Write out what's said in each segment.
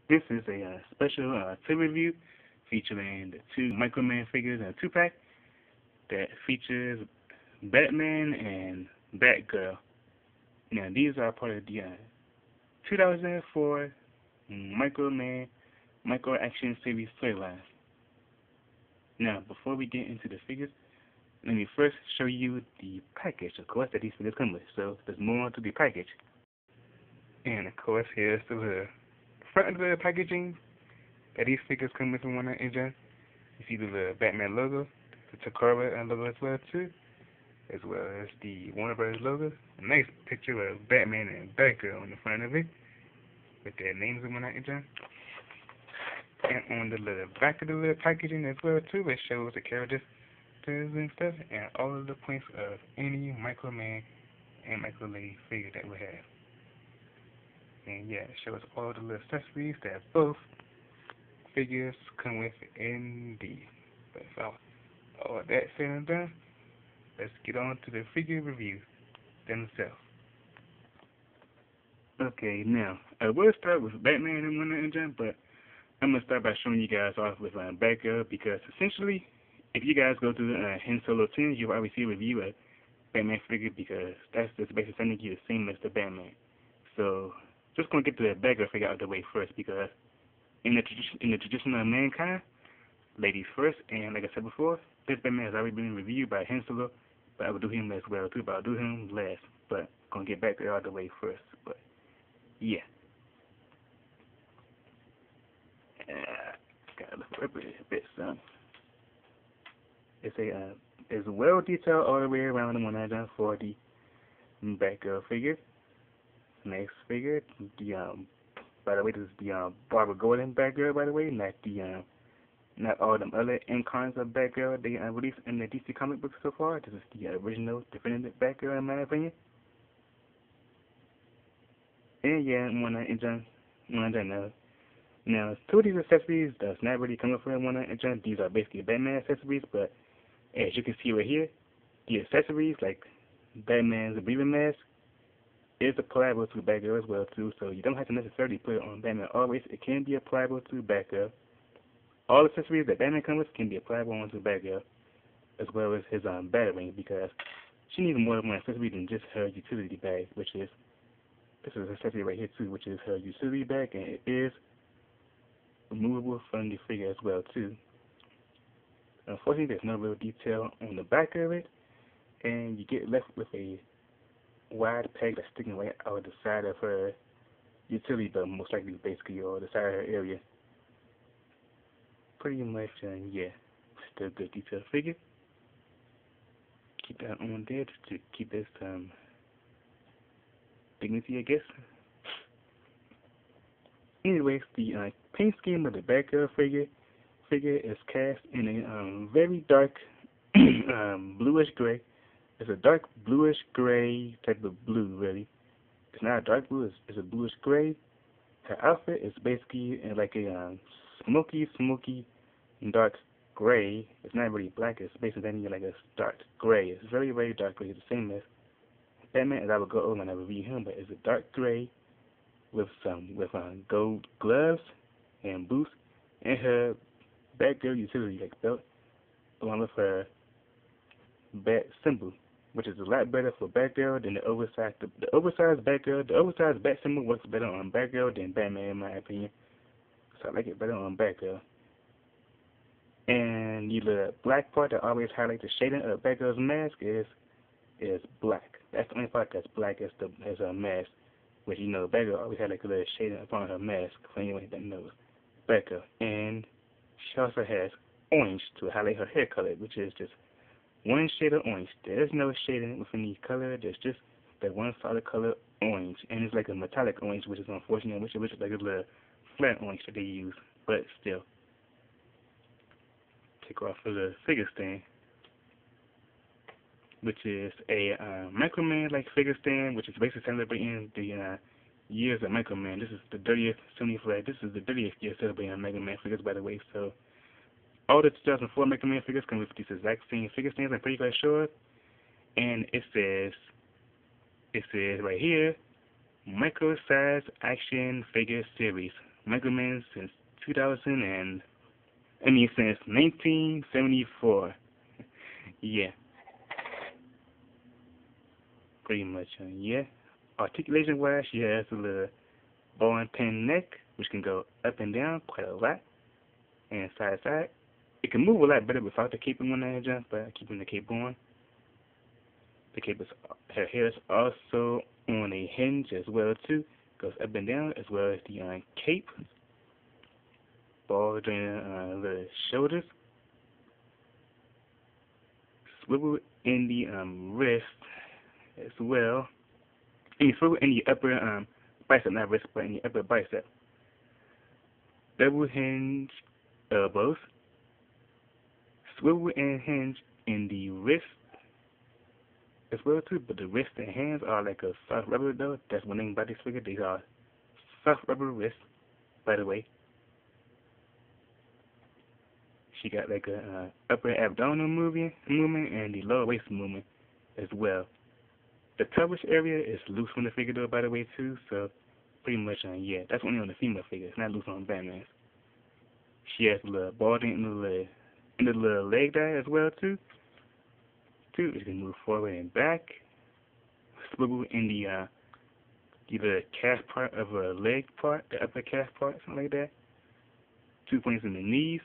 This is a special TV review featuring the two MICROMAN figures in a two-pack that features Batman and Batgirl. Now, these are part of the 2004 MICROMAN Micro Action series storyline. Now, before we get into the figures, let me first show you the package, of course, that these figures come with. So, there's more to the package. And, of course, here's the front of the packaging that these figures come with from one engine. You see the Batman logo, the Takara logo as well too, as well as the Warner Bros. Logo. A nice picture of Batman and Batgirl on the front of it, with their names and whatnot. And on the little back of the little packaging as well too, it shows the characters and stuff, and all of the points of any Microman and Micro Lady figure that we have. And yeah, it shows all the little accessories that both figures come with in the. But all that said and done, let's get on to the figure review themselves. Okay, now, I will start with Batman and Wonder Engine, but I'm going to start by showing you guys off with Batgirl, because essentially, if you guys go to Hen Solo 10, you'll already see a review of Batman figure, because that's just basically sending you the same as the Batman. So, just going to get the Batgirl figure out of the way first, because in the tradition of mankind, ladies first, and like I said before, this Batman has already been reviewed by Hen Solo, but I will do him as well too, but I'll do him last. But gonna get back there out of the way first. But yeah. Gotta look up a bit some. It's well detailed all the way around the 140 Batgirl figure. Next figure, by the way, this is the Barbara Gordon Batgirl, by the way, not all them other incarnates of Batgirl they released in the DC comic books so far. This is the original, definitive Batgirl in my opinion. And yeah, now, two of these accessories does not really come up from one engine. These are basically Batman accessories, but as you can see right here, the accessories like Batman's breathing mask is applicable to Batgirl as well too. So you don't have to necessarily put it on Batman always. It can be applicable to Batgirl. All accessories that Batman comes with can be applicable onto Batgirl, as well as his battering, because she needs more than one accessory than just her utility bag, which is this is an accessory right here too, which is her utility bag, and it is removable from the figure as well too. Unfortunately, there's no real detail on the back of it, and you get left with a wide peg that's sticking right out the side of her utility belt, most likely, basically, or the side of her area. Pretty much, yeah, still good detailed figure. Keep that on there just to keep this dignity, I guess. Anyways, the paint scheme of the Batgirl figure is cast in a very dark bluish gray. It's a dark bluish gray type of blue, really. It's not a dark blue, it's a bluish gray. Her outfit is basically in like a smoky, dark gray. It's not really black, it's basically like a dark gray. It's very, very dark gray. It's the same as Batman, as I would go over when I review him, but it's a dark gray with gold gloves and boots, and her Batgirl utility like belt, along with her bat symbol, which is a lot better for Batgirl than the oversized Batgirl. The oversized bat symbol works better on Batgirl than Batman, in my opinion. So I like it better on Batgirl. And the black part that always highlights the shading of Batgirl's mask is black. That's the only part that's black as her mask. Which Batgirl always had like a little shading upon her mask for anyone that knows Batgirl. And she also has orange to highlight her hair color, which is just one shade of orange. There is no shading within the color. There's just that one solid color orange, and it's like a metallic orange, which is unfortunate. Which is like a little flat orange that they use, but still. Take off for the figure stand, which is a Microman like figure stand, which is basically celebrating the years of Microman. This is the 30th, 75th. This is the 30th year celebrating Microman figures, by the way. So all the 2004 Microman figures come with these exact same figure stands. I'm pretty sure. And it says right here, Micro Size Action Figure Series, MICROMAN since 2000 and since 1974. Yeah, pretty much. Yeah. Articulation wise, she has a little ball and pin neck, which can go up and down quite a lot, and side to side. It can move a lot better without the cape on that jump, but keeping the cape on. The cape is, her hair is also on a hinge as well too. Goes up and down as well as the cape. Ball during the shoulders. Swivel in the wrist as well. And swivel in the upper bicep, not wrist, but in the upper bicep. Double hinge elbows. Swivel and hinge in the wrist as well too, but the wrist and hands are like a soft rubber though. That's one thing about this figure. They are soft rubber wrists, by the way. She got like a upper abdominal movement and the lower waist movement as well. The pelvis area is loose on the figure though, by the way too. So pretty much yeah, that's only on the female figure. It's not loose on Batman's. She has a little balding in the little leg there as well too. You can move forward and back. Swivel in the either calf part of a leg part, the upper calf part, something like that. 2 points in the knees.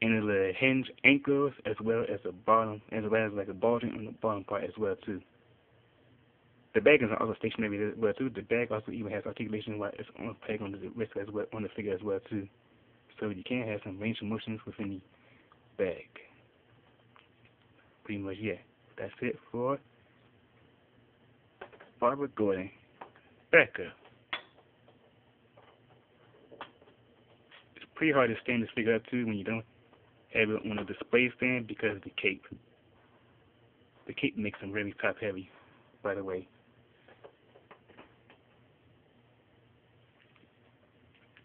And a little hinge ankles as well as a bottom, as well as like a balding on the bottom part as well too. The bag is also stationary as well too. The bag also even has articulation while it's on a peg on the wrist as well, on the figure as well too. So you can have some range of motions within the bag. Pretty much, yeah. That's it for Barbara Gordon. Batgirl. It's pretty hard to stand this figure up too when you don't have it on a display stand because of the cape. The cape makes them really top heavy, by the way.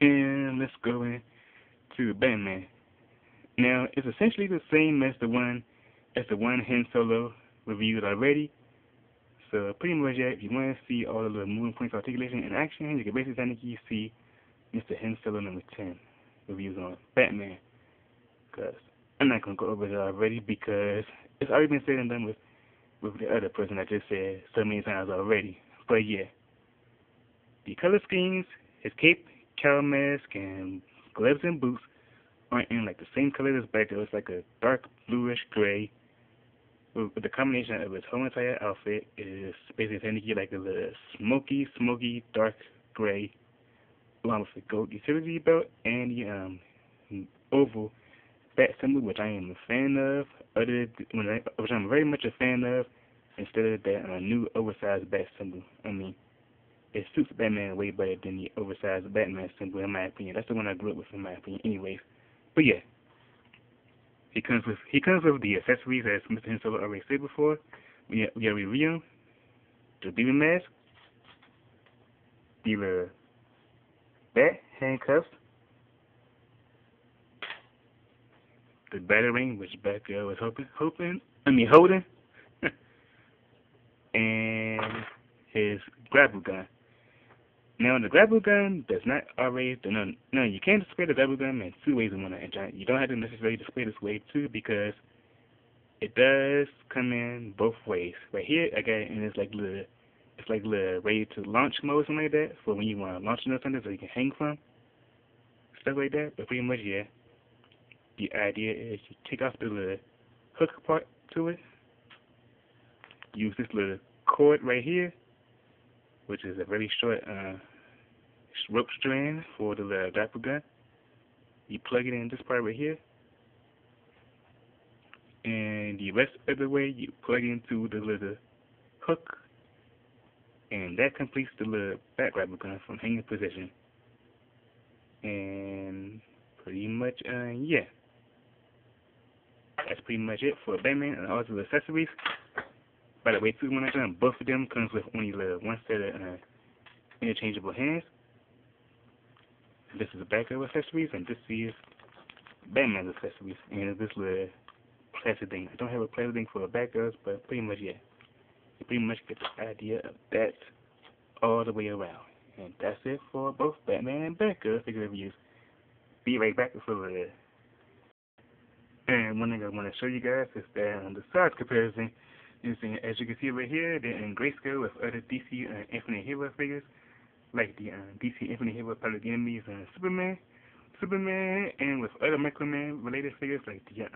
And let's go into Batman. Now, it's essentially the same as the one Han Solo reviewed already. So pretty much, yeah, if you want to see all of the moving points, articulation, and action, you can basically technically see Mr. Han Solo number 10 reviews on Batman. Because I'm not going to go over it already because it's already been said and done with the other person I just said so many times already. But yeah, the color schemes, his cape, cowl mask, and gloves and boots aren't in like the same color as Batgirl. It's like a dark bluish gray. But the combination of his whole entire outfit is basically technically like a little smoky, dark gray, along with the gold utility belt and the oval bat symbol, which I am a fan of. Which I'm very much a fan of, instead of that new oversized bat symbol. I mean, it suits Batman way better than the oversized Batman symbol, in my opinion. That's the one I grew up with, in my opinion, anyways. But yeah. He comes with the accessories, as Mr. Han Solo already said before. We have review the demon mask, the bat handcuffs, the battering, which Batgirl was holding, and his grapple gun. Now, the grapple gun does not always, no, you can't display the grapple gun in two ways in one. You don't have to necessarily display this way too, because it does come in both ways. Right here, I got it in it's like little ready to launch mode, something like that, for when you want to launch something so you can hang from, stuff like that. But pretty much, yeah, the idea is you take off the little hook part to it, use this little cord right here, which is a very short rope strand for the grapple gun. You plug it in this part right here, and the rest of the way you plug into the little hook, and that completes the little bat grapple gun from hanging position. And pretty much, yeah, that's pretty much it for Batman and all the accessories. By the way, too, when I done, both of them comes with only one set of interchangeable hands. This is a Batgirl accessories, and this is Batman's accessories. And this little plastic thing. I don't have a plastic thing for Batgirls, but pretty much, yeah. You pretty much get the idea of that all the way around. And that's it for both Batman and Batgirl figure reviews. Be right back for the. And one thing I want to show you guys is that the size comparison is as you can see right here, they're in grayscale with other DC Infinite Hero figures, like the DC Infinite Hero Public Enemies and Superman, and with other MICROMAN related figures like the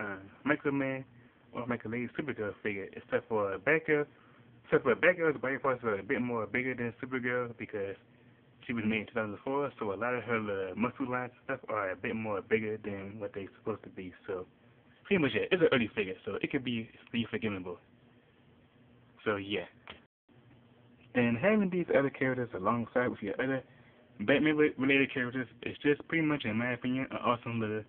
MICROMAN or Micro Supergirl figure, except for Batgirl. Except for Batgirl's body parts are a bit more bigger than Supergirl because she was made in 2004, so a lot of her muscle lines and stuff are a bit more bigger than what they're supposed to be. So pretty much, yeah, it's an early figure, so it could be forgivable. So yeah. And having these other characters alongside with your other Batman-related characters is just pretty much, in my opinion, an awesome little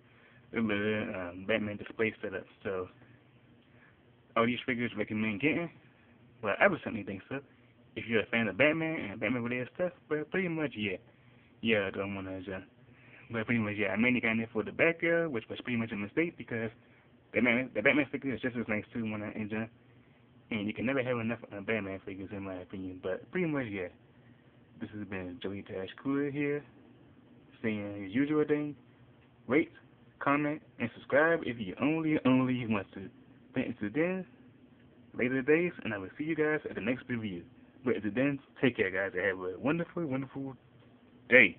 Batman display setup. So all these figures recommend getting. Well, I would certainly think so. If you're a fan of Batman and Batman-related stuff, but pretty much, yeah. Yeah, I don't want to but pretty much, yeah, I mainly got it for the Batgirl, which was pretty much a mistake because the Batman figure is just as nice too when I enjoy. And you can never have enough Batman figures, in my opinion. But pretty much, yeah. This has been Joey Dash Cooler here, saying his usual thing. Rate, comment, and subscribe if you only want to. But until then, later days, and I will see you guys at the next review. But until then, take care, guys, and have a wonderful, wonderful day.